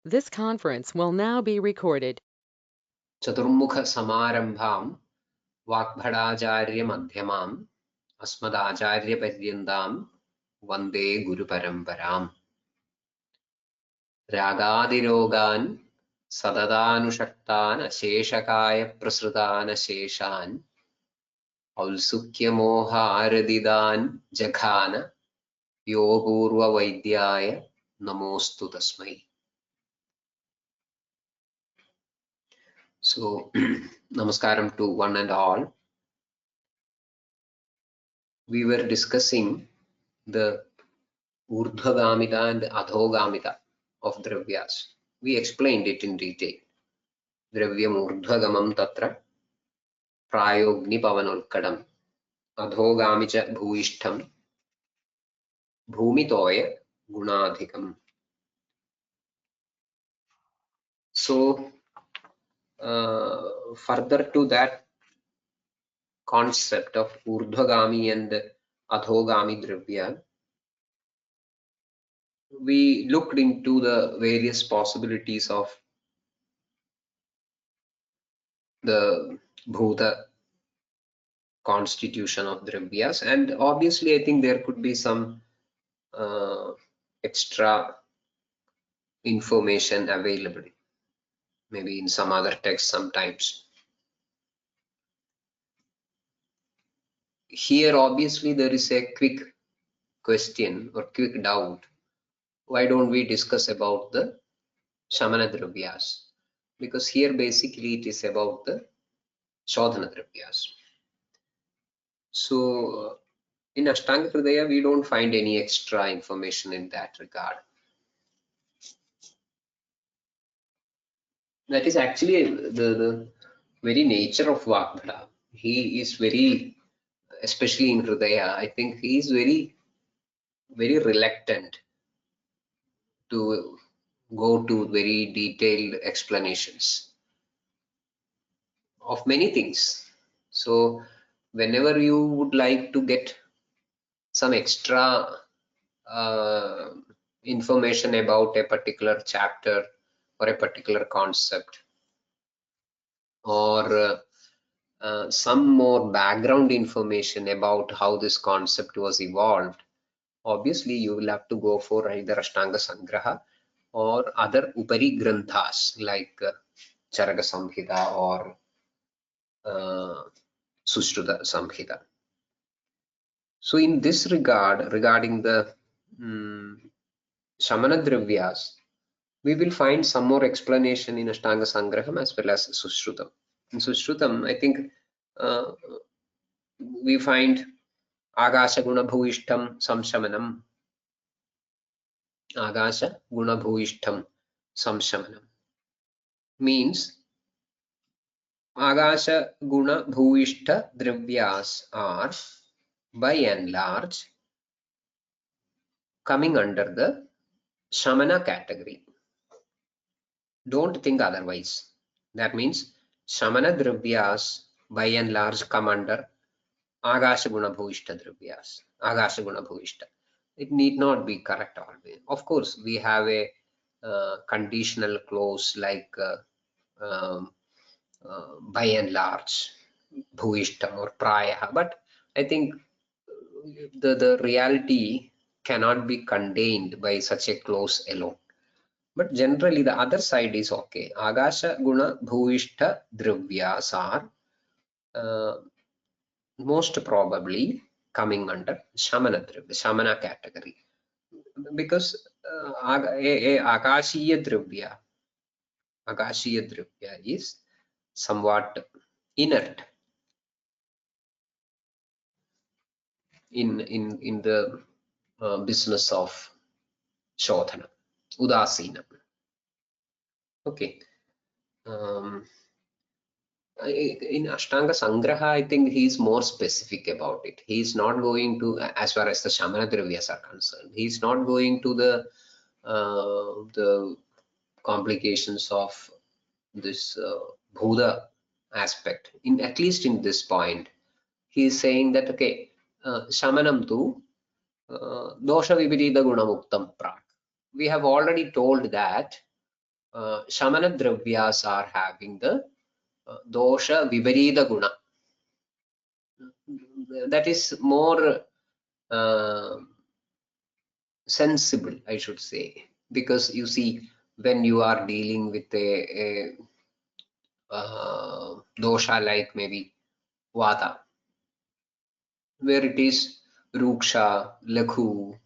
This conference will now be recorded. Chaturmukha Samarambham Vakbhadacharya Madhyamam Asmadacharya Paryandam Vande Guru Paramparam Ragadirogan Sadadanushaktan Asheshakaya Prasrutan Asheshan Aulsukya Moha Aradidan Jaghana Yogurva Vaidyaya Namostu Tasmai. So, Namaskaram to one and all. We were discussing the Urdhvagamita and Adhogamita of Dravyas. We explained it in detail. Dravyam Urdhvagamam Tatra Prayogni Pavanulkadam Adhogamicha Bhuishtham Bhumitoya Gunadhikam. So, further to that concept of Urdhvagami and Adhogami Dravya, we looked into the various possibilities of the Bhuta constitution of Dravyas, and obviously I think there could be some extra information available, maybe in some other text sometimes. Here obviously there is a quick question or quick doubt. Why don't we discuss about the Shamana Dravyas? Because here basically it is about the Shodhana Dravyas. So in Ashtanga Hridaya we don't find any extra information in that regard. That is actually the very nature of Vakbhada. He is very, especially in Hridaya, I think he is very reluctant to go to very detailed explanations of many things. So whenever you would like to get some extra information about a particular chapter or a particular concept, or some more background information about how this concept was evolved, obviously you will have to go for either Ashtanga Sangraha or other Upari Granthas like Charaka Samhita or Sushruta Samhita. So in this regard, regarding the Shamana Dravyas, we will find some more explanation in Ashtanga Sangraham as well as Sushrutam. In Sushrutam, I think we find Agasha Guna Bhuishtam Samshamanam. Agasha Guna Bhuishtam Samshamanam means Agasha Guna Bhuishta Dravyas are by and large coming under the Shamana category. Don't think otherwise. That means Shamana Dravyas by and large come under Agasha Guna Bhuishta Dravyas. Agasha Guna Bhuishta. It need not be correct always. Of course, we have a conditional clause like by and large Bhuishtam or Praya, but I think the reality cannot be contained by such a clause alone. But generally the other side is okay. Agasha Guna Bhuishta Dravyas are most probably coming under Shamana Dravya, Shamana category, because a Akashiya Dravya is somewhat inert in the business of Shodhana, Udasina. Okay. In Ashtanga Sangraha, I think he is more specific about it. He is not going to, as far as the Shamana Dravyas are concerned, he is not going to the complications of this Bhuda aspect. In at least in this point, he is saying that okay, Shamanam tu dosha viparita gunamuktam prak. We have already told that Shamana Dravyas are having the dosha viparita guna. That is more sensible, I should say, because you see, when you are dealing with a dosha like maybe vata, where it is ruksha, lakhu,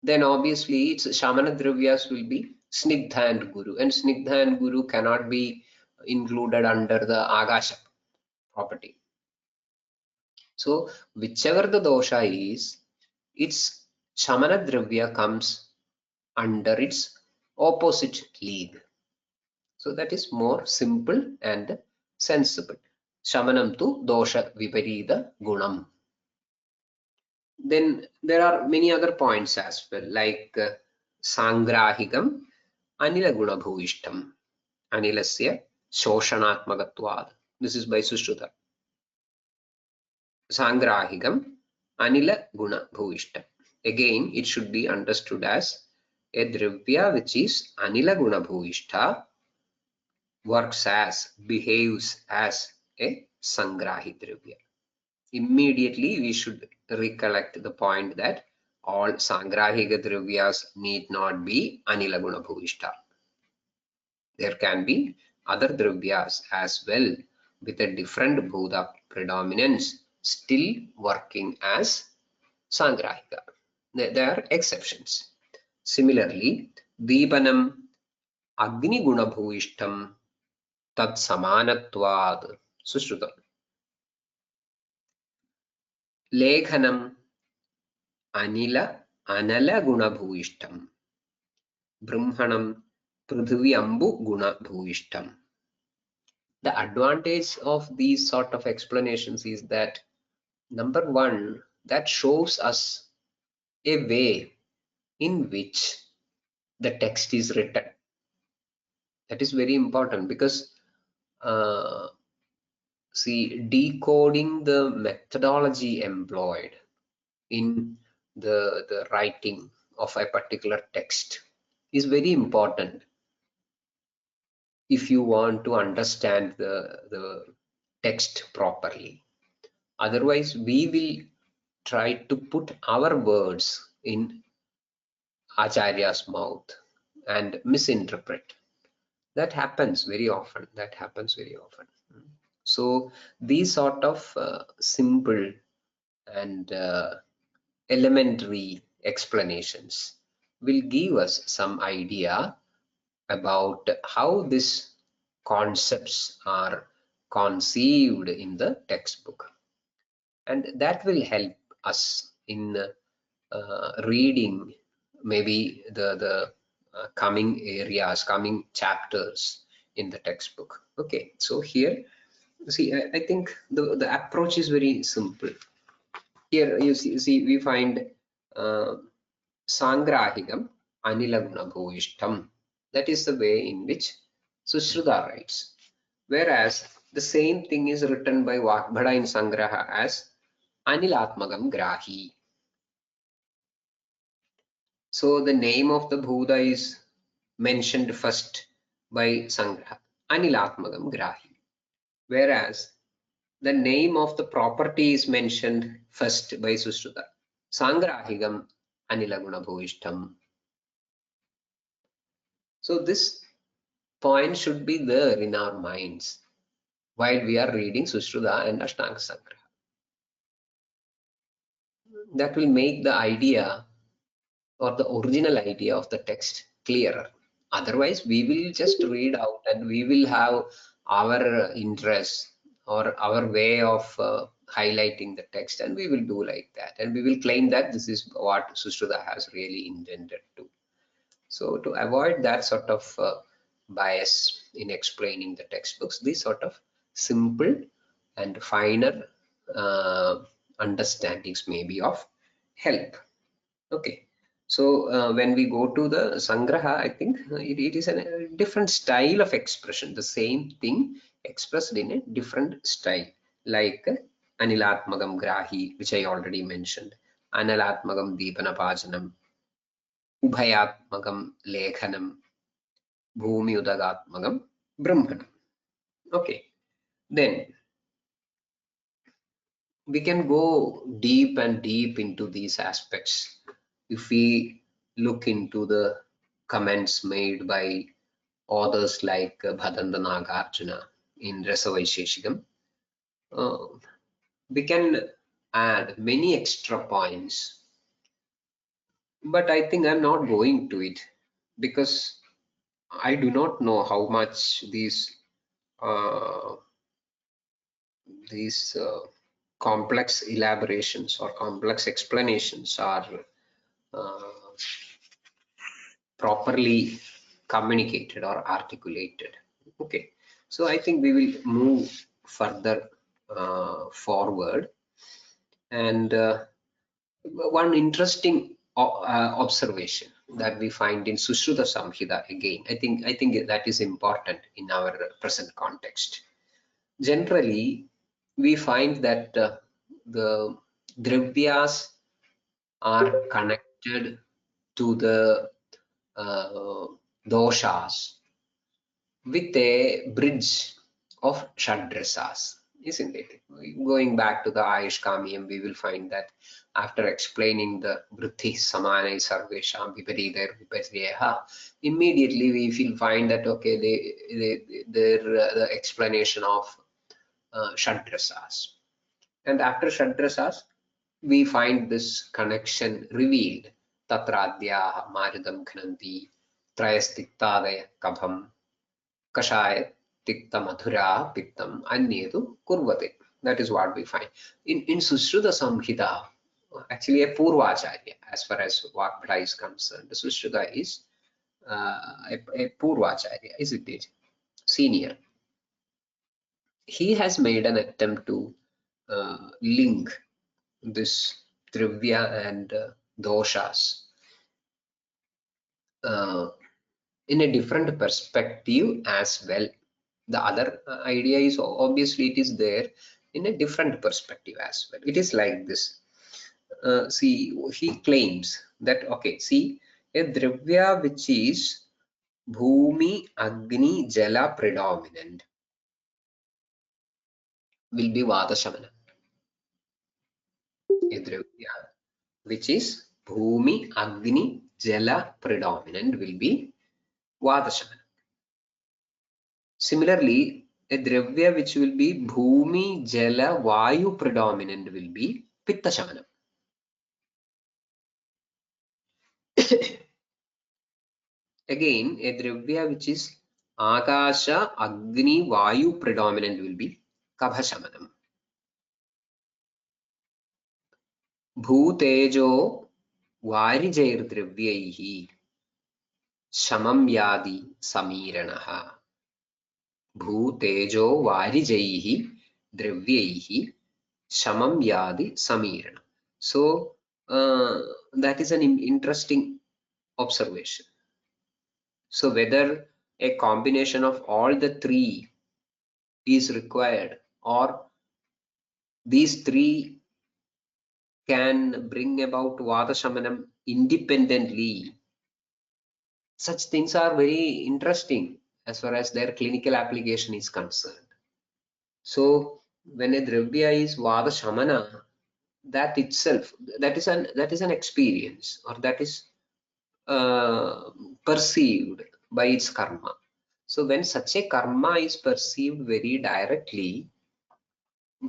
then obviously its Shamana Dravyas will be Snigdha and Guru. And Snigdha and Guru cannot be included under the Agasha property. So whichever the dosha is, its Shamana Dravya comes under its opposite league. So that is more simple and sensible. Shamanam tu dosha viparita gunam. Then there are many other points as well, like Sangrahikam Anila Guna Bhuvishtam. Anilasya Shoshanatmagatvad. This is by Sushruta. Sangrahikam Anila Guna Bhuvishtam. Again, it should be understood as a dravya which is Anila Guna Bhuvishta, works as, behaves as a Sangrahi dravya. Immediately we should recollect the point that all Sangrahika dravyas need not be Anila Guna Bhuvishta. There can be other dravyas as well with a different Bhuta predominance still working as Sangrahika. There are exceptions. Similarly, Deepanam Agni Guna Bhuvishtam Tat Samanatvad Sushrutam. Lekhanam Anila Anala Guna Bhuvishtam Brahmanam Prithvi Ambu Guna Bhuvishtam. The advantage of these sort of explanations is that, number one, that shows us a way in which the text is written. That is very important because see, decoding the methodology employed in the writing of a particular text is very important if you want to understand the text properly. Otherwise, we will try to put our words in Acharya's mouth and misinterpret. That happens very often. That happens very often. So these sort of simple and elementary explanations will give us some idea about how these concepts are conceived in the textbook, and that will help us in reading maybe the coming areas, coming chapters in the textbook. Okay, so here, see, I think the approach is very simple. Here you see we find uh, Sangrahikam Anilaguna Bhuvishtam. That is the way in which Sushruta writes. Whereas the same thing is written by Vakbhada in Sangraha as Anilatmagam Grahi. So the name of the Bhuta is mentioned first by Sangraha, Anilatmagam Grahi. Whereas the name of the property is mentioned first by Sushruta, Sangrahigam Anilaguna Bhuvishtam. So this point should be there in our minds while we are reading Sushruta and Ashtanga Sangraha. That will make the idea or the original idea of the text clearer. Otherwise, we will just read out and we will have our interest or our way of highlighting the text, and we will do like that. And we will claim that this is what Sushruta has really intended to. So to avoid that sort of bias in explaining the textbooks, these sort of simple and finer understandings may be of help. Okay, so when we go to the Sangraha, I think it is a different style of expression, the same thing expressed in a different style, like Anilatmagam Grahi, which I already mentioned, Analatmagam Deepanapajanam, Ubhayatmagam Lekhanam, Bhumi Udagatmagam Brahmanam. Okay, then we can go deep and deep into these aspects. If we look into the comments made by authors like Bhadanda Nagarjuna in Rasavaisheshikam, uh, we can add many extra points, but I think I'm not going to it because I do not know how much uh, these complex elaborations or complex explanations are uh, properly communicated or articulated. Okay, so I think we will move further forward, and one interesting observation that we find in Sushruta Samhita, again, I think that is important in our present context. Generally, we find that the dravyas are connected to the uh, doshas with a bridge of Shadrasas, isn't it? Going back to the Ayush Kamiyam, we will find that after explaining the Vritti Samanai Sarvesham Vipariter Viparyeha, immediately we will find that, okay, the explanation of Shadrasas. And after Shadrasas, we find this connection revealed. Tatradhyaha Maridam Khananti Trayastikhtadaya Kabham Kashaya Tikta Madhura Pittam Anyetu Kurvate. That is what we find. In Sushruta Samhita, actually a Purvacharya, as far as Vakbhata is concerned, the Sushruta is a Purvacharya, isn't it? Senior. He has made an attempt to link this Drivya and doshas uh, in a different perspective as well. The other idea is obviously it is there in a different perspective as well. It is like this. See, he claims that, okay, see, a Dravya which is Bhumi, Agni, Jala predominant will be Vata Shamana. A Dravya which is Bhumi, Agni, Jala predominant will be Vata Shamana. Similarly, a Dravya which will be Bhumi, Jala, Vayu predominant will be Pitta Shamana. Again, a Dravya which is Akasha, Agni, Vayu predominant will be Kabha Shamanam. Bhutejo Varijair Dravyaihi Shamam Yadi Samiranaha. Bhutejo Varijaihi Dravyaihi Shamam Yadi Samirana. So that is an interesting observation. So whether a combination of all the three is required, or these three can bring about Vata Shamanam independently, such things are very interesting as far as their clinical application is concerned. So when a Dravya is Vata Shamana, that itself, that is an experience, or that is uh, perceived by its karma. So when such a karma is perceived very directly,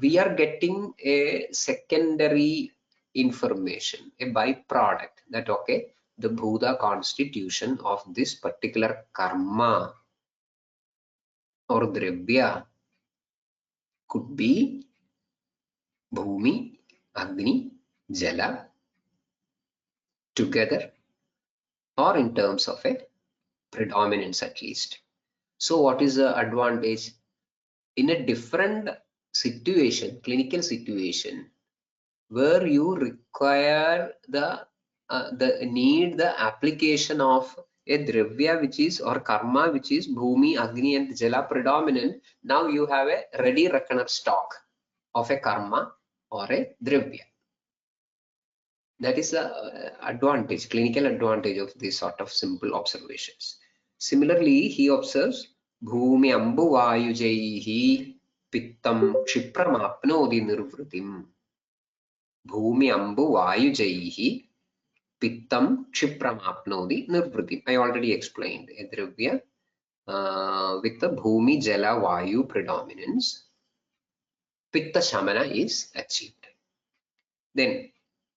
we are getting a secondary information, a byproduct, that okay, the Bhuta constitution of this particular karma or Dravya could be Bhumi, Agni, Jala together, or in terms of a predominance at least. So what is the advantage? In a different situation, clinical situation, where you require the application of a dravya which is, or karma which is Bhumi, Agni and Jala predominant, now you have a ready reckoner stock of a karma or a dravya. That is the advantage, clinical advantage of these sort of simple observations. Similarly, he observes Bhumi Ambu Vayujaihi Pittam Kshipramapnodi Nirvritim. Bhumi Ambu Vayujaihi Pittam Kshipramapnodi Nirvritim. I already explained a Dravya with the Bhumi Jala Vayu predominance. Pitta Shamana is achieved. Then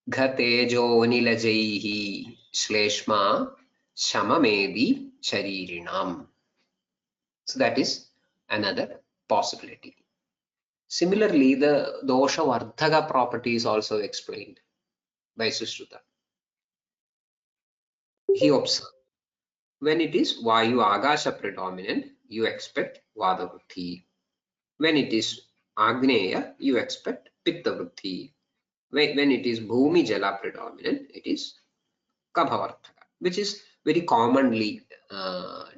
Ghatejo Nilajaihi Shleshma Shamamedi Sharirinam. So that is another possibility. Similarly, the dosha vardhaka property is also explained by Sushruta. He observed when it is Vayu Agasha predominant, you expect Vada Vruddhi. When it is Agneya, you expect Pitta Vruddhi. When it is Bhumi Jala predominant, it is Kabha Vardhaka, which is very commonly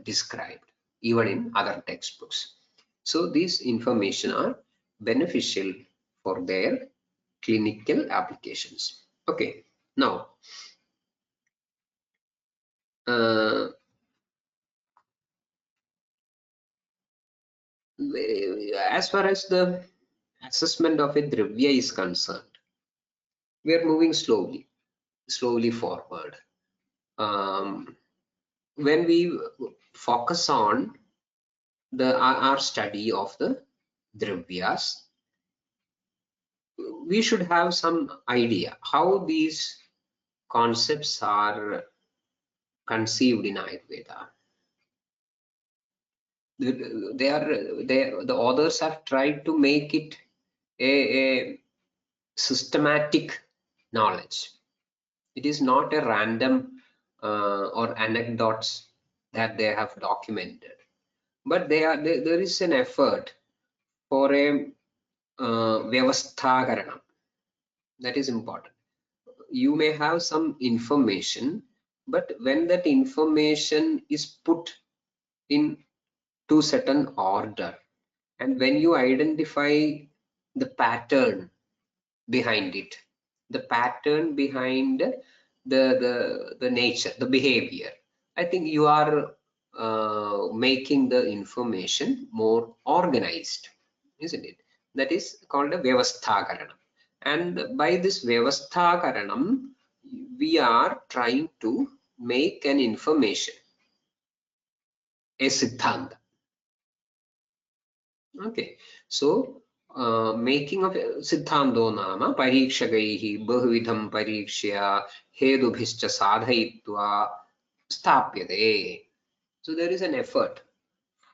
described even in other textbooks. So these information are beneficial for their clinical applications. Okay, now as far as the assessment of a dravya is concerned, we are moving slowly forward. When we focus on our study of the dravyas, we should have some idea how these concepts are conceived in Ayurveda. The authors have tried to make it a systematic knowledge. It is not a random or anecdotes that they have documented, but there is an effort for a vyavasthakaranam. That is important. You may have some information, but when that information is put in to certain order, and when you identify the pattern behind it, the pattern behind the nature, the behavior, I think you are making the information more organized, isn't it? That is called a vyavasthakaranam. And by this vyavasthakaranam, we are trying to make an information a siddhanta. Okay, so making of siddhanto nama parikshagaihi bahuvidham parikshya hedubhischa sadhayitva stapyate. So there is an effort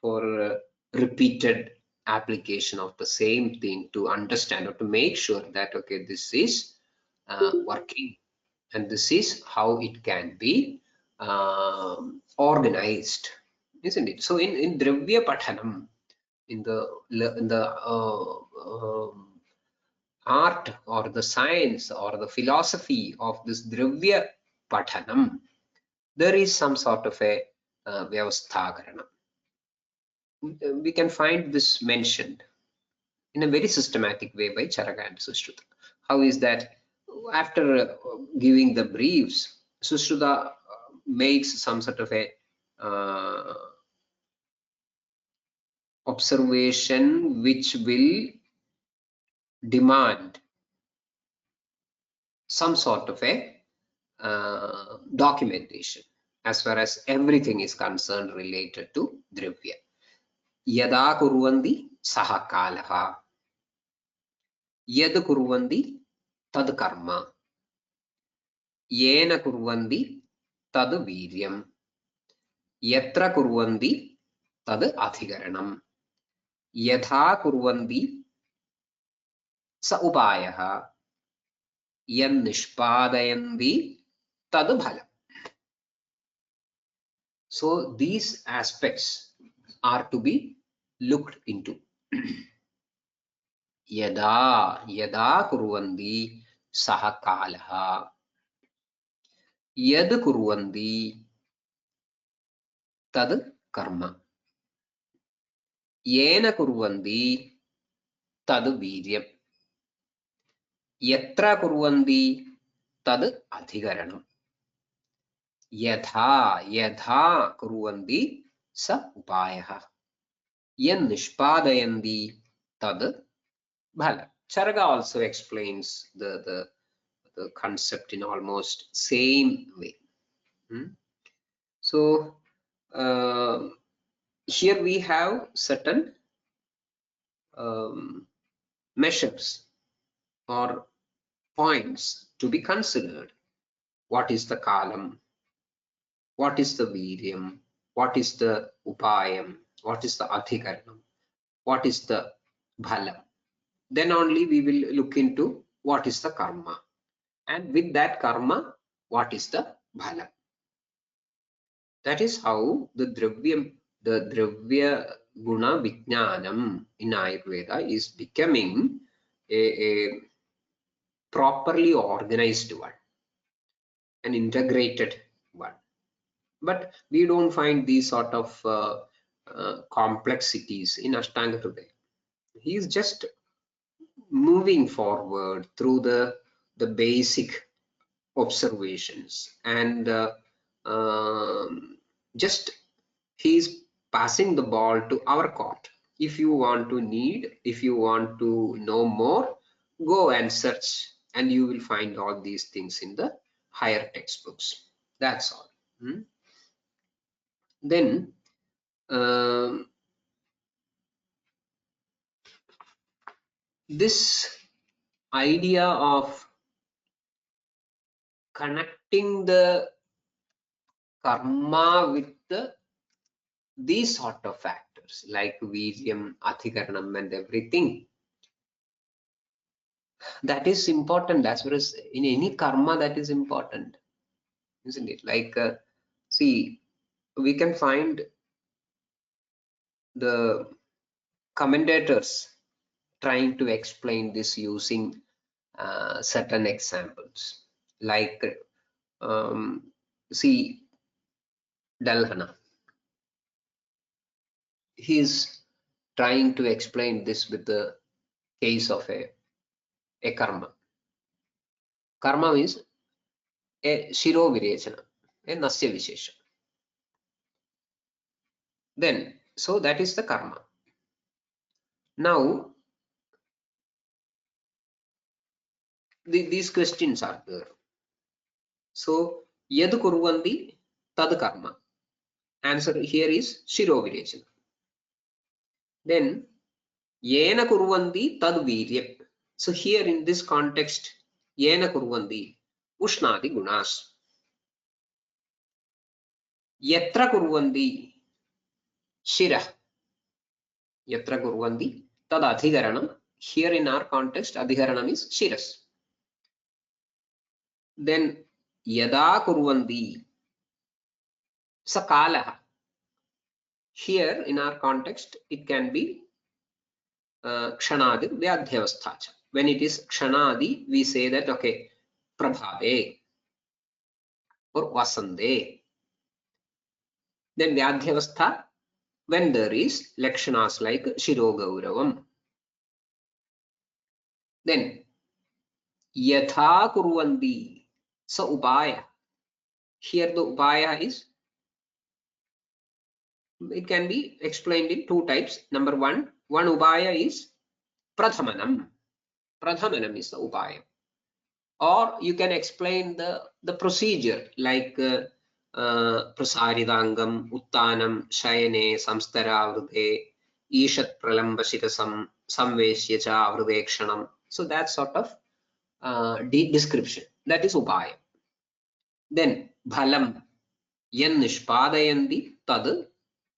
for repeated application of the same thing to understand or to make sure that okay, this is working and this is how it can be organized, isn't it? So in dravya pathanam, in the art or the science or the philosophy of this dravya pathanam, there is some sort of a vyavasthakaranam. We can find this mentioned in a very systematic way by Charaka and Sushruta. How is that? After giving the briefs, Sushruta makes some sort of a observation which will demand some sort of a documentation as far as everything is concerned related to dravya. Yada kurvandi saha kalaha, yad kurvandi tad karma, yena kurvandi tad viryam, yatra kurvandi tad adhigaranam, yatha kurvandi sa upayaha, yan nishpadayandi tad bhalam. So these aspects are to be looked into. Yada kurvandi saha kalaha, yad kurvandi tad karma, yena kurvandi tad viryam, yatra kurvandi tad adhigaranam, yatha kurvandi sa upayah. Yan nishpadayanti tad bhala. Charaka also explains the concept in almost same way. So here we have certain measures or points to be considered. What is the kalam? What is the viryam? What is the upayam? What is the adhikaranam? What is the bhalam? Then only we will look into what is the karma. And with that karma, what is the bhalam? That is how the Dravya Guna Vijnanam in Ayurveda is becoming a properly organized one, an integrated one. But we don't find these sort of complexities in Ashtanga Hridaya. He is just moving forward through the basic observations and just he's passing the ball to our court. If you want to know more, go and search and you will find all these things in the higher textbooks. That's all. Then this idea of connecting the karma with these sort of factors like Viryam, Adhikaranam and everything, that is important as far as in any karma that is important, isn't it? Like, see, we can find the commentators trying to explain this using certain examples. Like, see, Dalhana, he's trying to explain this with the case of a karma. Karma means a shiro virechana, a nasya vishesha. Then, so that is the karma. Now, these questions are there. So, yad kurvanti tad karma. Answer here is shiro virechana. Then, yena kurvanti tad viryam. So, here in this context, yena kurvanti ushnadi gunas. Yatra kurvanti shira. Yatra kurvanti tad adhikaranam. Here in our context, adhikaranam is shiras. Then yada kurvanti sakalaha. Here in our context, it can be kshanadi vyadhyavastha. When it is kshanadi, we say that okay, prabhave or vasande. Then vyadhyavastha, when there is lakshanas like shirogauravam. Then yatha kurvanti sa upaya. Here the upaya is, it can be explained in two types. Number one upaya is prathamanam. Prathamanam is the upaya. Or you can explain the procedure like prasaridangam, uttanam, shayane, samstaravrute, ishat pralambashirasam, samveshyacha avrudekshanam. So that sort of description, that is upaya. Then bhalam, yan nishpadayanti tad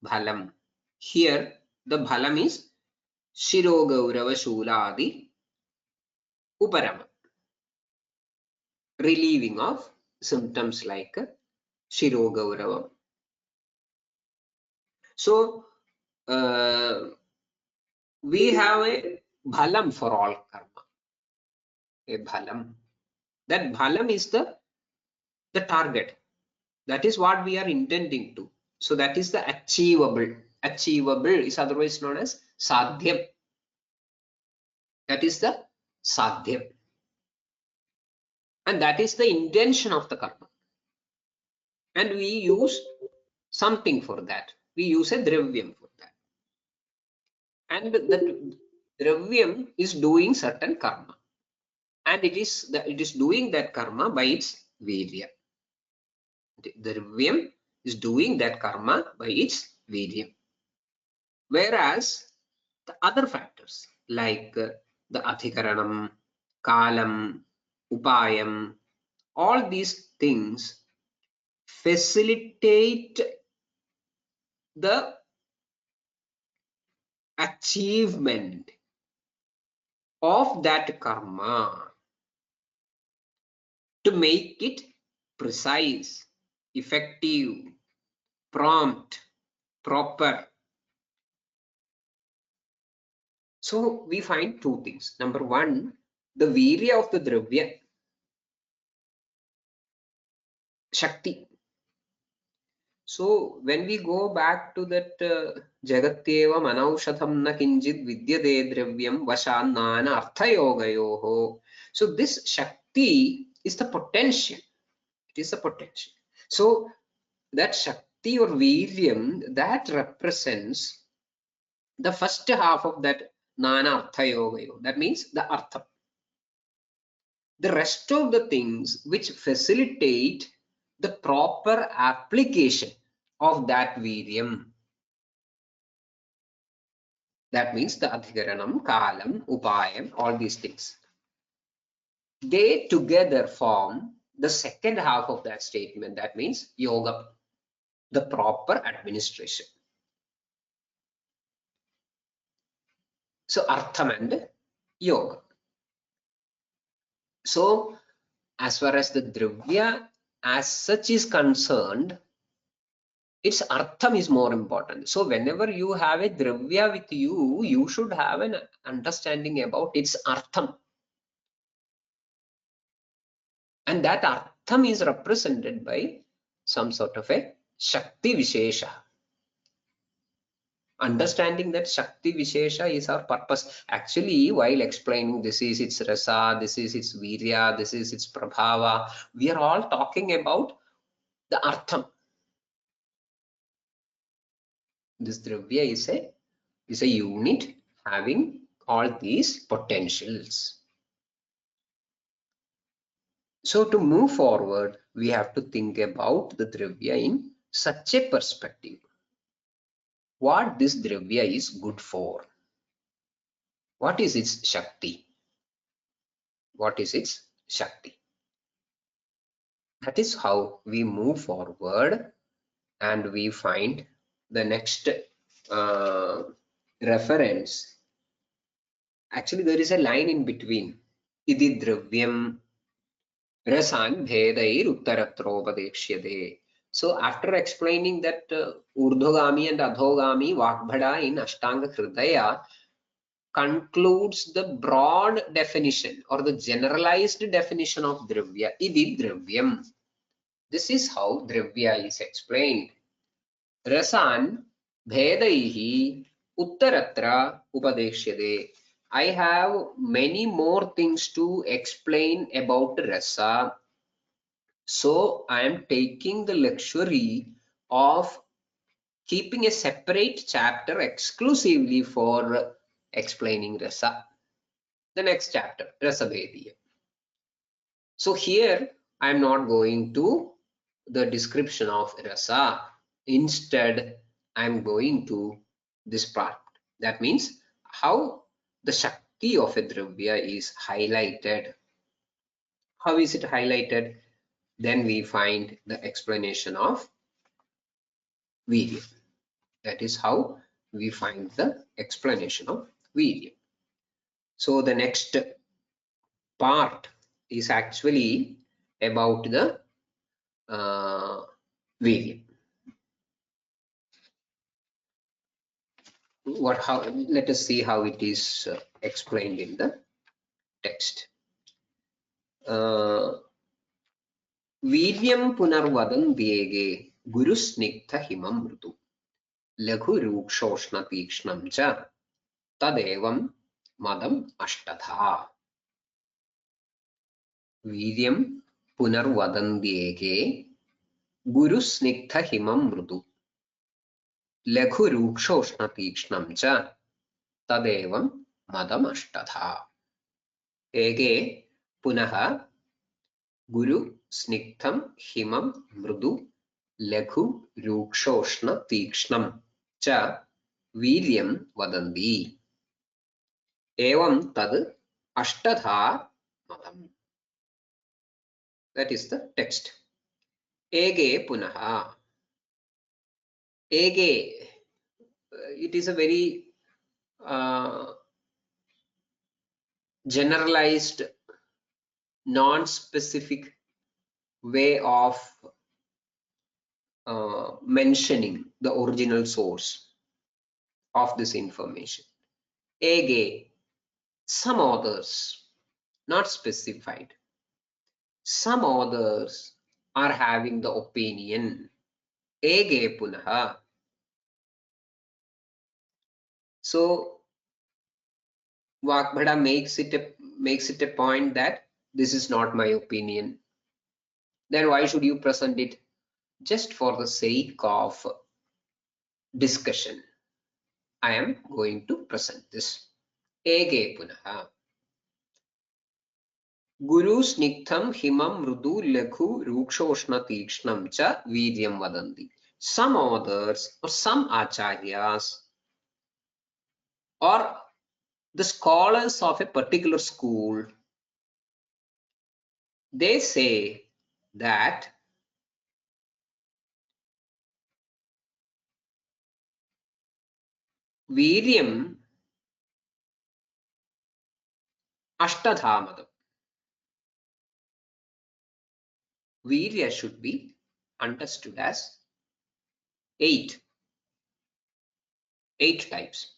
bhalam. Here the bhalam is shirogaurava shuladi uparama, relieving of symptoms like shirogauravam. So we have a bhalam for all karma, a bhalam. That bhalam is the target. That is what we are intending to. So that is the achievable. Achievable is otherwise known as sadhyam. That is the sadhyam. And that is the intention of the karma. And we use something for that. we use a dravyam for that. And that dravyam is doing certain karma. And it is doing that karma by its virya. The dravyam is doing that karma by its virya. Whereas the other factors like the adhikaranam, kalam, upayam, all these things facilitate the achievement of that karma to make it precise, effective, prompt, proper. So we find two things. Number one, the virya of the dravya, shakti. So when we go back to that Jagatyeva manaushadham na kinjit vidyade dravyam vashanana arthayogayoho. So this shakti is the potential. It is the potential. So that shakti or viryam, that represents the first half of that nana arthayogayo. That means the artha. The rest of the things which facilitate the proper application of that viryam. That means the adhikaranam, kalam, upayam, all these things. They together form the second half of that statement. That means yoga, the proper administration. So artham and yoga. So as far as the dravya as such is concerned, its artham is more important. So whenever you have a dravya with you, you should have an understanding about its artham. And that artham is represented by some sort of a Shakti Vishesha. Understanding that Shakti Vishesha is our purpose. Actually, while explaining this is its rasa, this is its virya, this is its prabhava, we are all talking about the artham. This dravya is a unit having all these potentials. So to move forward, we have to think about the dravya in such a perspective. What this dravya is good for? What is its Shakti? What is its Shakti? That is how we move forward and we find the next reference. Actually, there is a line in between. Idi dravyam rasan bhedair uttaratropadekshyade. So after explaining that urdhogami and adhogami vakbhada in Ashtanga Hridaya concludes the broad definition or the generalized definition of dravya. Idi dravyam. This is how dravya is explained. Rasan bhedaihi uttaratra upadeshyade. I have many more things to explain about rasa. So I am taking the luxury of keeping a separate chapter exclusively for explaining rasa. The next chapter, Rasa Vaidya. So here I am not going to the description of rasa. Instead, I am going to this part. That means how the Shakti of a Dravya is highlighted. How is it highlighted? Then we find the explanation of Virya. That is how we find the explanation of Virya. So the next part is actually about the Virya. Let us see how it is explained in the text. Viryam punarvadan diege gurusnigdha himam mrutu laghu rukshoshna tikshnam cha tadevam madam ashtadha. Viryam punarvadan diege gurusnigdha himam mrutu लघुरूक्षोष्णतीक्ष्णं च तदेवं मदमष्टधा. एके पुनः गुरु स्निग्धं हिमं मृदु लघु रूक्षोष्ण तीक्ष्णं च वीर्यं वदन्ति. एवं तद् अष्टधा मदम्. That is the text. Ege punaha. Ege, it is a very generalized, non-specific way of mentioning the original source of this information. Ege, some authors, not specified. Some authors are having the opinion. Ege punaha. So Vakbhada makes it a point that this is not my opinion. Then why should you present it? Just for the sake of discussion, I am going to present this. Ege punaha. Guru snigdham himam mrudu laghu rukshoshna tikshnam cha vidyam vadanti. Some authors or some acharyas or the scholars of a particular school, they say that Viryam Ashtadhamadam. Virya should be understood as eight types.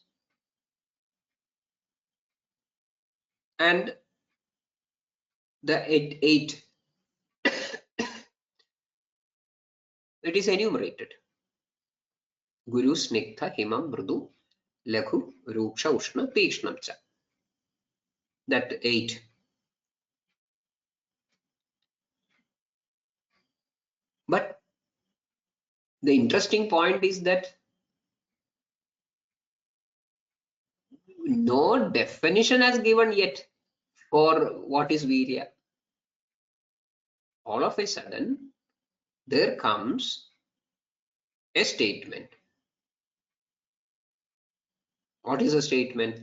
And the eight it is enumerated. Guru Snigdha Himam Mrudu Laghu Ruksha Ushna Tekshnam cha. That eight. But the interesting point is that no definition has given yet for what is Virya. All of a sudden, there comes a statement. What is a statement?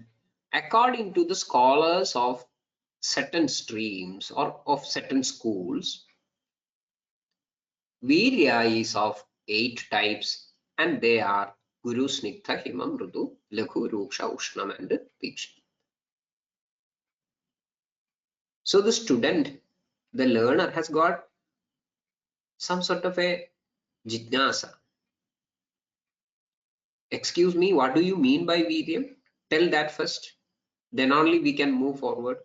According to the scholars of certain streams or of certain schools, Virya is of 8 types, and they are Guru, Snigdha, Himam, Mrudu, Laghu, Ruksha, Ushnam, and Tikshna. So the student, the learner, has got some sort of a jitnasa. Excuse me, what do you mean by Viryam? Tell that first. Then only we can move forward.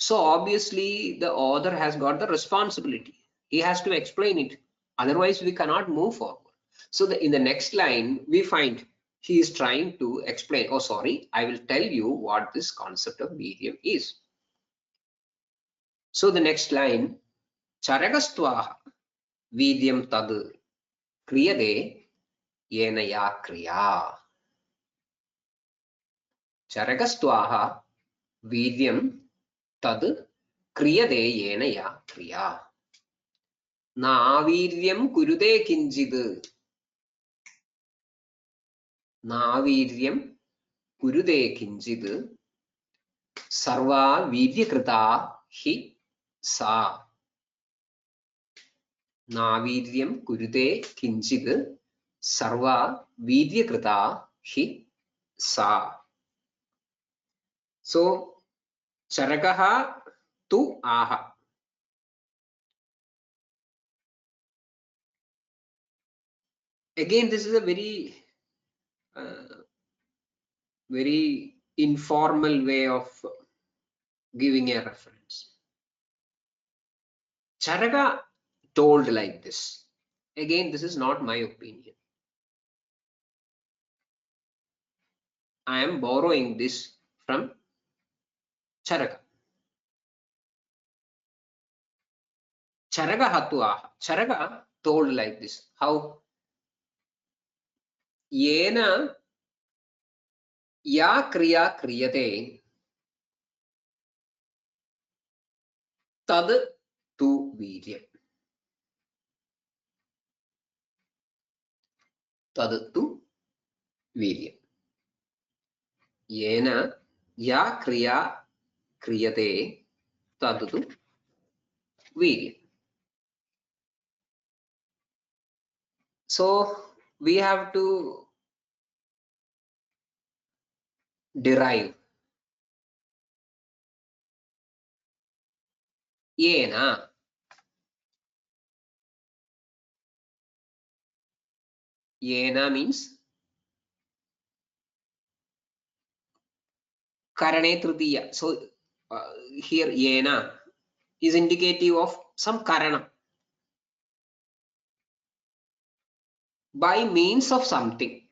So obviously the author has got the responsibility. He has to explain it. Otherwise we cannot move forward. So in the next line we find he is trying to explain, oh sorry, I will tell you what this concept of medium is. So the next line, Charagastvaha Vidyam tad kriyade yenaya kriya. Charagastvaha Vidyam tad kriyade yenaya kriya. Naviryam kurude kinjid. Naviryam kurude kinjid. Sarva vidyakrita hi sa. Naviryam kurude kinjid. Sarva vidyakrita hi sa. So, charakaha tu aha. Again, this is a very informal way of giving a reference. Charaka told like this. Again, this is not my opinion. I am borrowing this from Charaka. Charaga hatvaha. Charaga told like this. How? Yena ya kriya kriyate tad tu viryam. Tad tu viryam. Yena ya kriya kriyate tad tu viryam. So we have to derive yena. Yena means karane tritiya. So here yena is indicative of some karana. By means of something.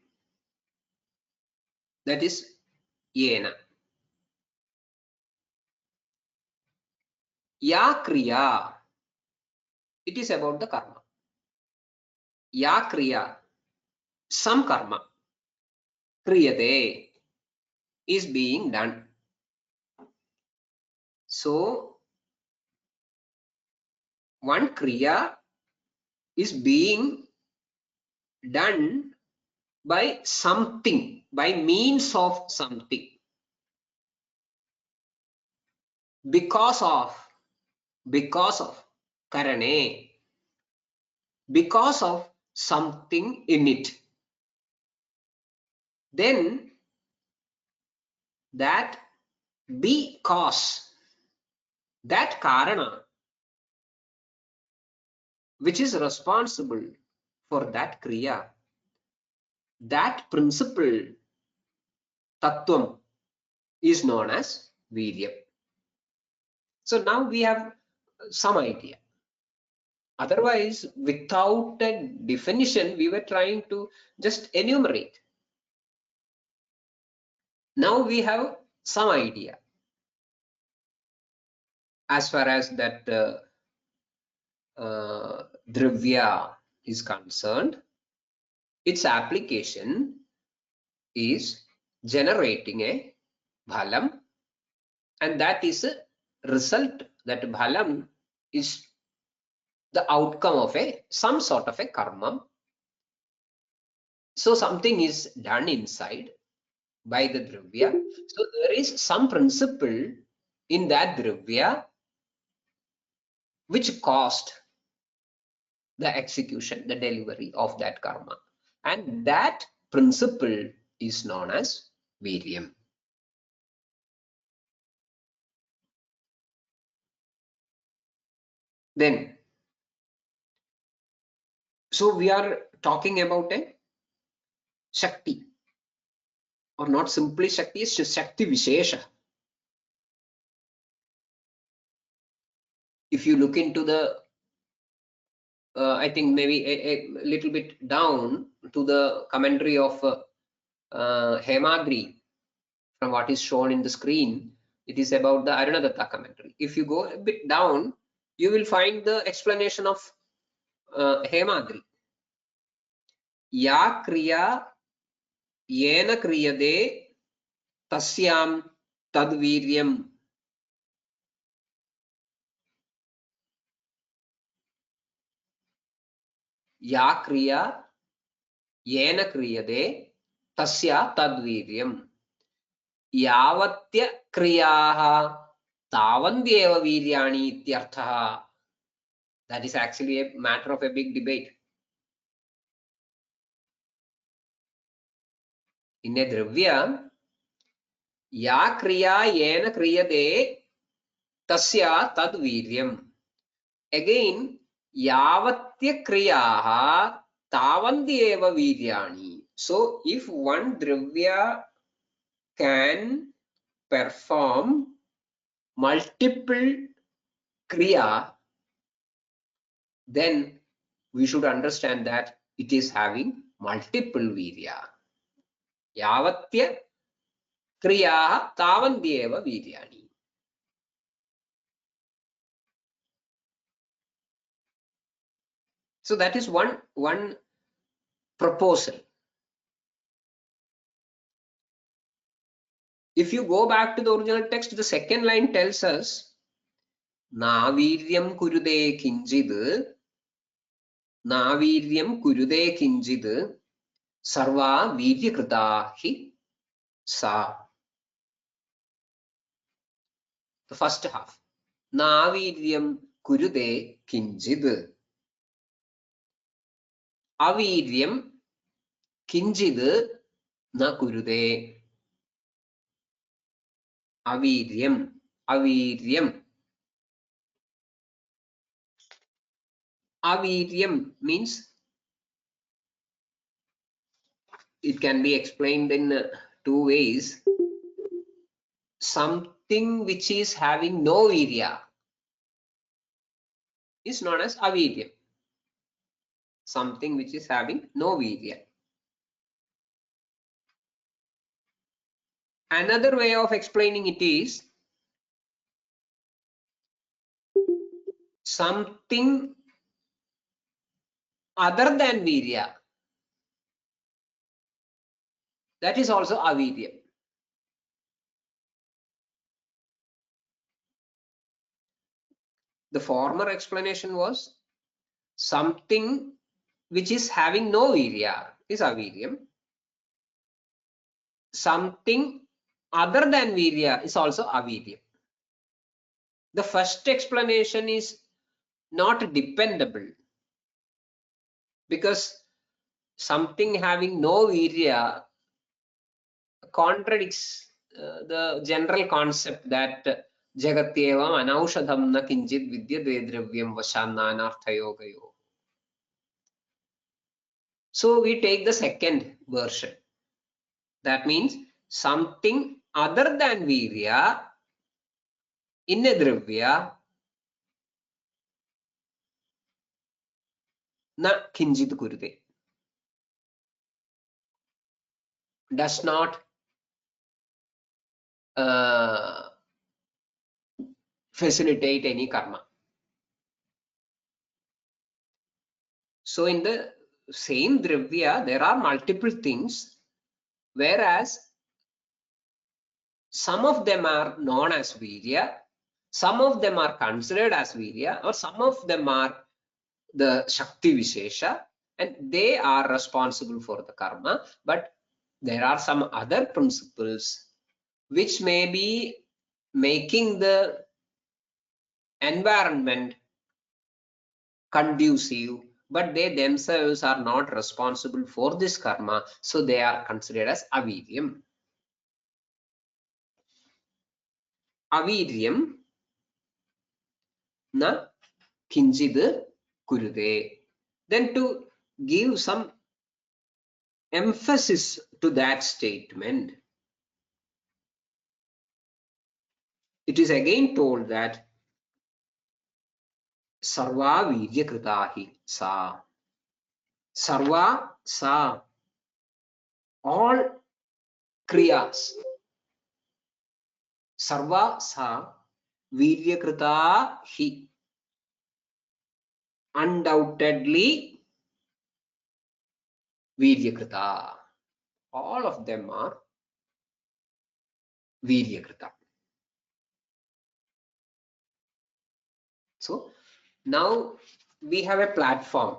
That is yena. Ya kriya. It is about the karma. Ya kriya. Some karma. Kriyate is being done. So one kriya is being done by something, by means of something. Because of karane, because of something in it. Then that because, that karana which is responsible for that kriya, that principle, tattvam, is known as Vaidya. So now we have some idea. Otherwise, without a definition, we were trying to just enumerate. Now we have some idea. As far as that Dravya is concerned, its application is generating a bhalam, and that is a result. That bhalam is the outcome of some sort of a karma. So something is done inside by the dravya. So there is some principle in that dravya which caused the execution, the delivery of that karma, and that principle is known as Viryam. Then, so we are talking about a Shakti, or not simply Shakti, it's Shakti Vishesha. If you look into the, I think maybe a little bit down to the commentary of Hemadri, from what is shown in the screen, it is about the Arunadatta commentary. If you go a bit down, you will find the explanation of Hemadri. Ya kriya yena kriyade tasyam tadviryam. Ya kriya yena kriyade tasya tadviryam. Yavatya kriyaha tavandyeva viryani ityarthaha. That is actually a matter of a big debate. In a dravya, ya kriya yena kriyade tasya tad viryam. Again, yavatya kriyaha tavandyeva viryani. So if one dravya can perform multiple kriya, then we should understand that it is having multiple virya. Yavatya kriyaha tavandyeva viryani. So that is one proposal. If you go back to the original text, the second line tells us, Naviryam kurude kinjid, Naviryam kurude kinjid, Sarva viryakrita hi sa. The first half. Naviryam kurude kinjid. Aviryam kinjid na kurude. Aviryam. Aviryam. Aviryam means it can be explained in two ways. Something which is having no virya is known as aviryam. Something which is having no virya. Another way of explaining it is something other than virya. That is also aviryam. The former explanation was something which is having no virya is aviryam. Something other than virya is also aviryam. The first explanation is not dependable because something having no virya contradicts the general concept that jagatyevam anaushadham na kinchit vidyate dravyam vashananarthayogayo. So we take the second version. That means something other than virya in a dravya na kinchit kurute. Does not facilitate any karma. So in the same dravya, there are multiple things, whereas some of them are known as virya, some of them are considered as virya, or some of them are the Shakti Vishesha, and they are responsible for the karma. But there are some other principles which may be making the environment conducive, but they themselves are not responsible for this karma, so they are considered as aviryam. Aviryam na kinchid kurude. Then to give some emphasis to that statement, it is again told that sarva viryakritahi sa. Sarva sa. All kriyas. Sarva sa viryakrita hi. Undoubtedly viryakrita. All of them are viryakrita. So now we have a platform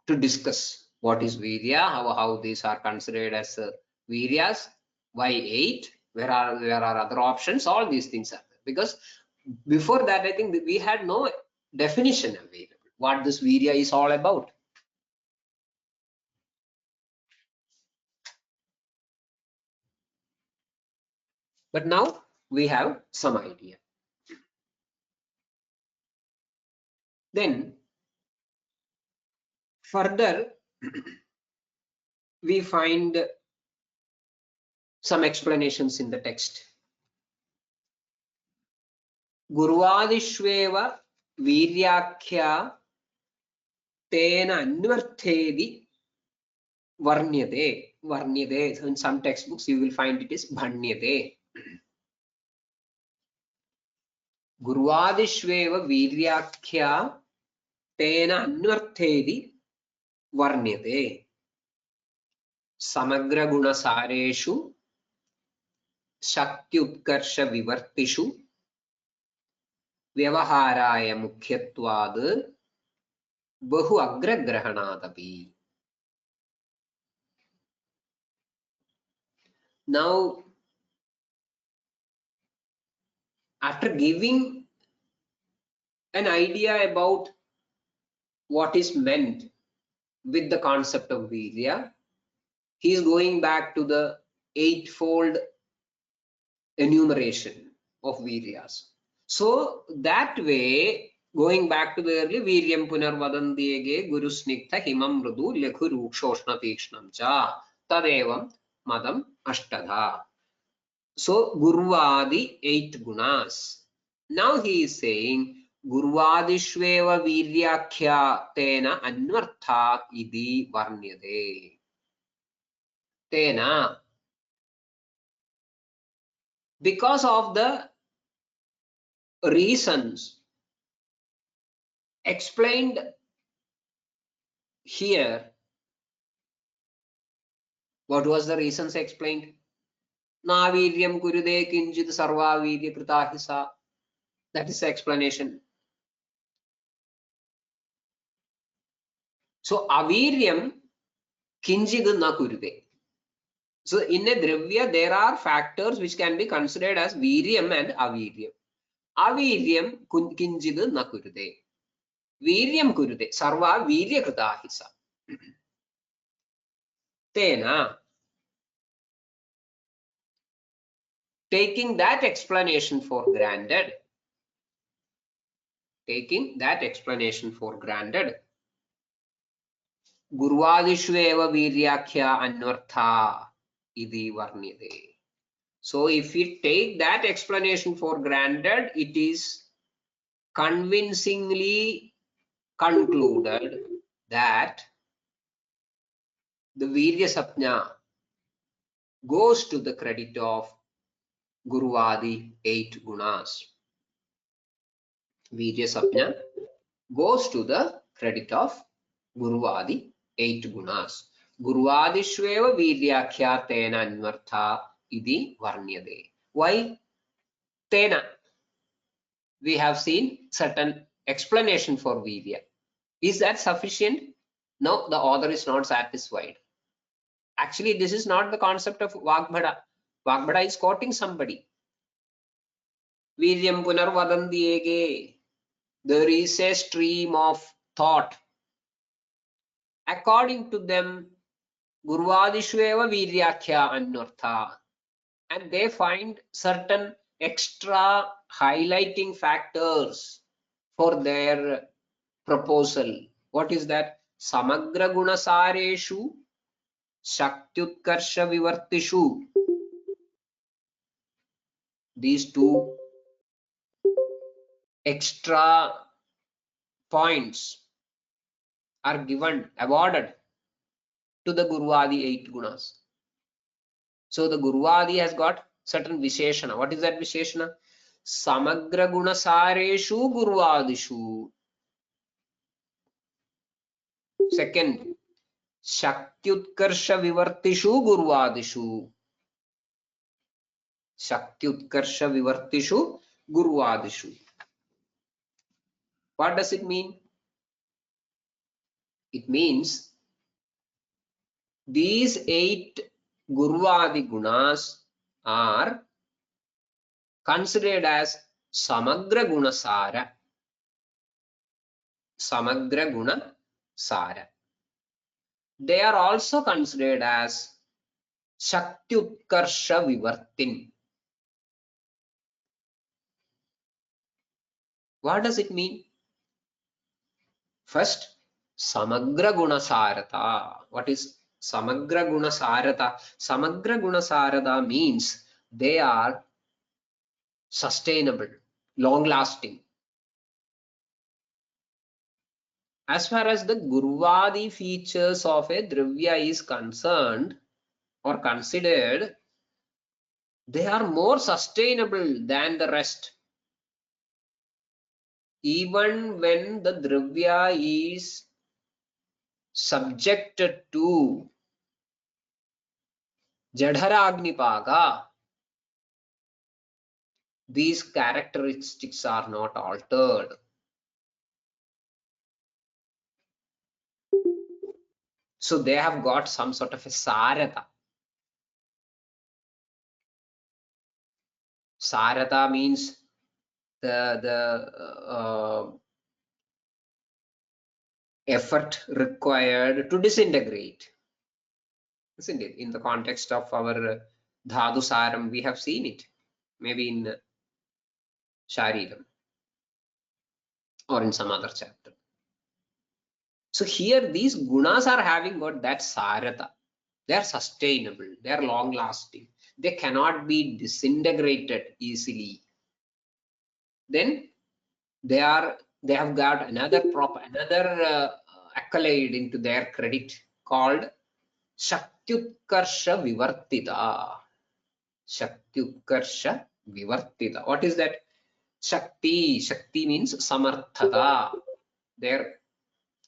to discuss what is virya, how these are considered as viryas, why 8, where are other options, all these things are there. Because before that, I think that we had no definition available, what this virya is all about. But now we have some idea. Then further, we find some explanations in the text. Gurvadishveva viryakhya tena anvarthedi varnyate. Varnyate. So in some textbooks you will find it is bhanyate. Gurvadishveva viryakhya tena anvarthedi वर्ण्यते समग्रगुणसारेषु शक्त्युत्कर्षविवर्तिषु व्यवहाराय मुख्यत्वाद् बहु अग्रग्रहणादपि. Now, after giving an idea about what is meant with the concept of Vaidya, he is going back to the eightfold enumeration of Viryas. So that way, going back to the early Viryam Punarvadandiyege Guru Sniktha Himam Mrudu Lekhu Rukshoshna Tikshnam Cha Tadevam Madam Ashtadha. So Gurvadi 8 gunas. Now he is saying Gurvadishveva Viryakhya Tena Anvartha Idi Varnyade. Tena, because of the reasons explained here, what was the reasons explained? Naviryam kurude kinjit sarva virya kritahisa. That is the explanation. So aviryam kinjid na kurude. So in a dravya, there are factors which can be considered as viryam and aviryam. Aviryam kinjid na kurude. Viryam kurude. Sarva virya kritahisa. Tena, taking that explanation for granted, Gurvadishveva Viryakhya Anvartha Idi Varnyate. So if we take that explanation for granted, it is convincingly concluded that the Virya Sapnya goes to the credit of Gurvadi 8 gunas. Virya Sapnya goes to the credit of Gurvadi 8 gunas. Gurvadishveva Viryakhya Tena Anvartha Idi Varnyade. Why Tena? We have seen certain explanation for Vidya. Is that sufficient? No, the author is not satisfied. Actually, this is not the concept of Vagbhada. Vagbhada is quoting somebody. Viryam Punarvadandiyege. There is a stream of thought. According to them, Gurvadishveva Viryakhya Anvartha. And they find certain extra highlighting factors for their proposal. What is that? Samagra Gunasareshu Shaktyutkarsha Vivartishu. These two extra points are given, awarded to the Gurvadi 8 gunas. So the Gurvadi has got certain Visheshana. What is that Visheshana? Samagra Gunasareshu Gurvadishu. Second, Shaktyutkarsha Vivartishu Gurvadishu. Shaktyutkarsha Vivartishu Gurvadishu. What does it mean? It means these 8 Gurvadi gunas are considered as Samagra Gunasara. Samagra Gunasara. They are also considered as Shaktyutkarsha Vivartin. What does it mean? First, Samagra Gunasarata. What is Samagra Gunasarata? Samagra Gunasarata means they are sustainable, long-lasting. As far as the Gurvadi features of a Dravya is concerned or considered, they are more sustainable than the rest. Even when the Dravya is subjected to Jadharagnipaga, these characteristics are not altered. So they have got some sort of a sarata. Sarata means the effort required to disintegrate, isn't it? In the context of our dhatu saram, we have seen it, maybe in Shariram or in some other chapter. So here these gunas are having got that sarata. They are sustainable, they are long lasting, they cannot be disintegrated easily. Then they have got another accolade into their credit called Shaktutkarsha Vivartita. Shaktutkarsha Vivartita. What is that? Shakti. Shakti means samarthata, their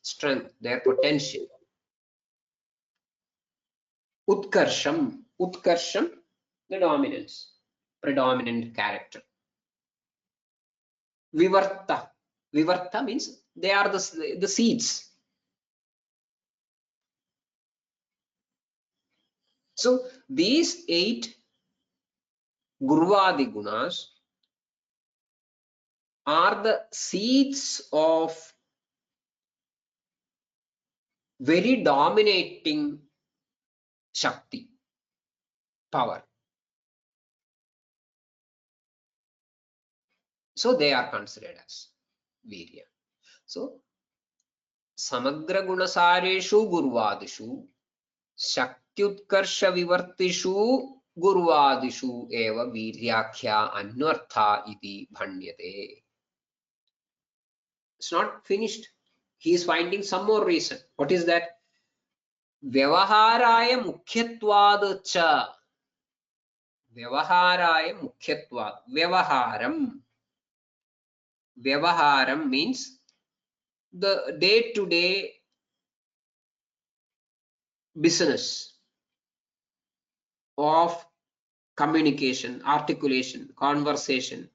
strength, their potential. Utkarsham. Utkarsham, the dominance, predominant character. Vivarta. Vivarta means they are the seeds. So these 8 Gurvadi gunas are the seeds of very dominating Shakti, power. So they are considered as Virya. So Samagra Gunasareshu Gurvadishu Shaktyutkarsha Vivartishu Gurvadishu eva Viryakhya Anvartha iti bhanyate. It's not finished. He is finding some more reason. What is that? Vyavaharaya mukhyatvad cha. Vyavaharaya mukhyatvad. Vyavaharam. Vyavaharam means the day-to-day business of communication, articulation, conversation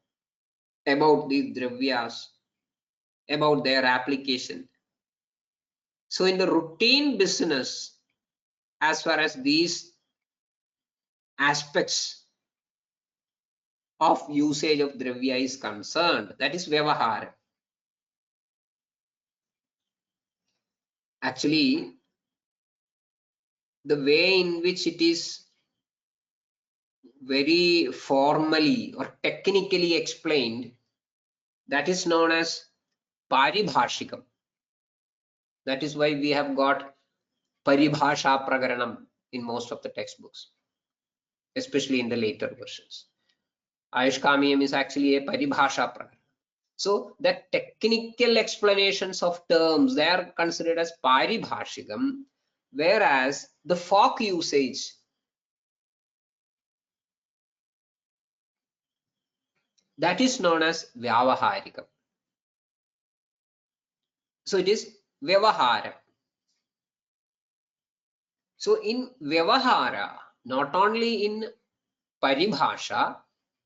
about these dravyas, about their application. So in the routine business, as far as these aspects of usage of dravya is concerned, that is vyavahara. Actually, the way in which it is very formally or technically explained, that is known as paribhashikam. That is why we have got paribhasha prakaranam in most of the textbooks, especially in the later versions. Ayushkamiyam is actually a paribhasha prakaranam. So the technical explanations of terms, they are considered as paribhashikam, whereas the folk usage, that is known as vyavaharikam. So it is vyavahara. So in vyavahara, not only in paribhasha,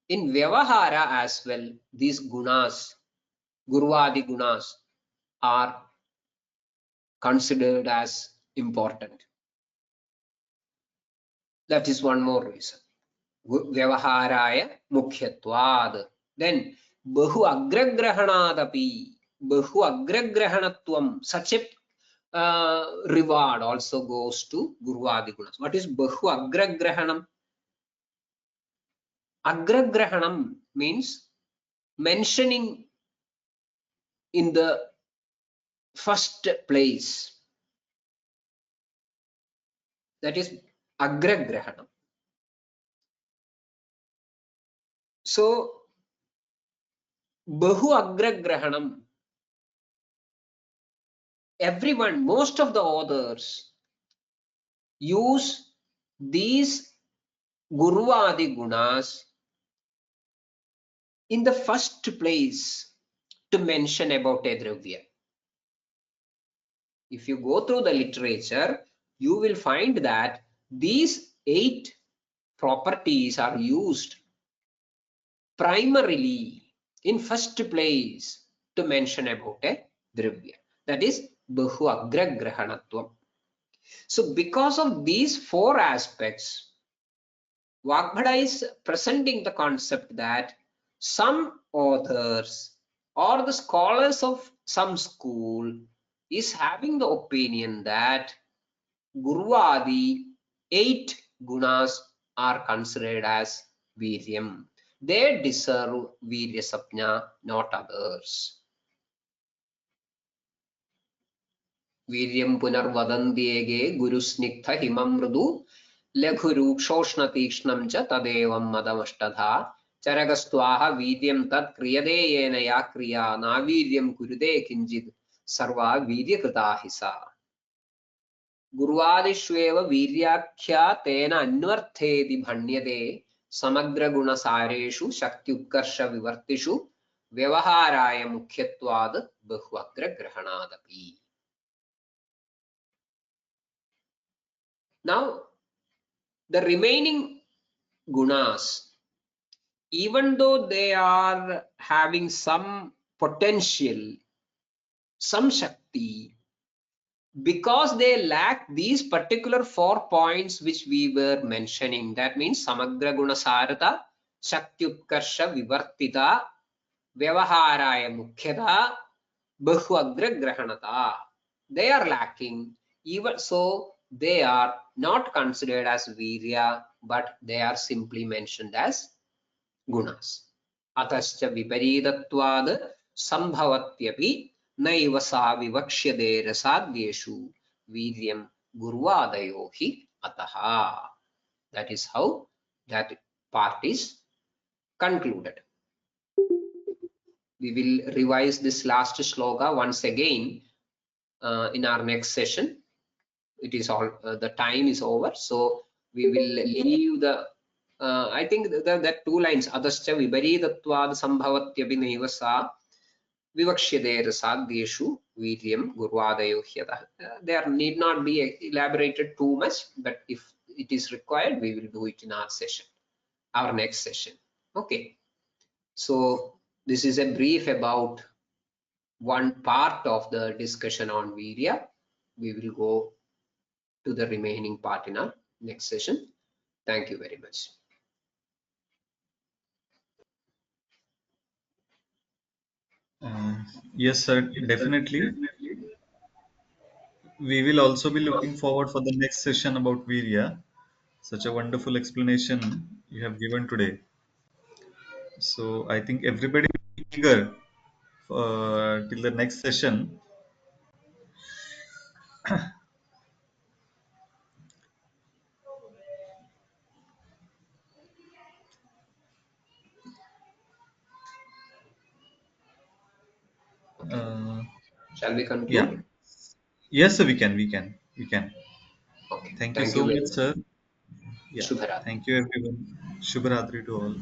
in vyavahara as well, these gunas, gurvadi gunas, are considered as important. That is one more reason. Vyavaharaya mukhyatvad. Then bahu agragrahanadapi, bahu agragrahanatvam, such a reward also goes to gurvadi gunas. What is bahu agragrahanam? Agragrahanam means mentioning in the first place. That is agragrahanam. So bahu agragrahanam, everyone, most of the authors use these gurvadi gunas in the first place to mention about a dravya. If you go through the literature, you will find that these 8 properties are used primarily in first place to mention about a dravya. That is Bahu Agragrahanatvam. So because of these 4 aspects, Vagbhada is presenting the concept that some authors or the scholars of some school is having the opinion that Gurvadi 8 gunas are considered as Viryam. They deserve Virya Sapna, not others. Viryam Punarvadandyege Guru Sniktha Himam Mrudu Laghurukshoshnatikšnam cha tadevam madamashtadha Charagastvaha Viryam tat kriyade yena ya kriya naviryam kurude kinjid sarva virya kritahisa. गुरुवादिष्वेव वीर्याख्या तेन अन्वर्थेति भण्यते समग्रगुणसारेषु शक्त्युत्कर्षविवर्तिषु व्यवहाराय मुख्यत्वाद् बहुअग्रग्रहणादपि. Now, the remaining gunas, even though they are having some potential, some shakti, because they lack these particular 4 points which we were mentioning, that means Samagra Gunasarata, Shaktutkarsha Vivartita, Vyavaharaya Mukhyata, Bahuagra Grahanata. They are lacking. Even so, they are not considered as Virya, but they are simply mentioned as Gunas. Atascha Viparidhatvad Sambhavatyapi नैव सा विवक्ष्यते रसाद्येषु वीर्यं गुर्वादयो हि अतः. That is how that part is concluded. We will revise this last shloka once again in our next session. It is all the time is over, so we will leave the I think that 2 lines adascha viparidhatvad sambhavatyapi naiva sa Vivakshyade rasadyeshu viryam gurvadayo hyatah. There need not be elaborated too much, but if it is required, we will do it in our session, our next session. Okay. So this is a brief about one part of the discussion on virya. We will go to the remaining part in our next session. Thank you very much. Yes, sir, definitely. We will also be looking forward for the next session about Virya. Such a wonderful explanation you have given today. So I think everybody is eager till the next session. Okay. Uh, Shall we yeah. conclude? Yes, sir, we can. Okay. Thank you Thank you so very much, much. sir. Yeah. Shubharatri. Thank you, everyone. Shubharatri to all.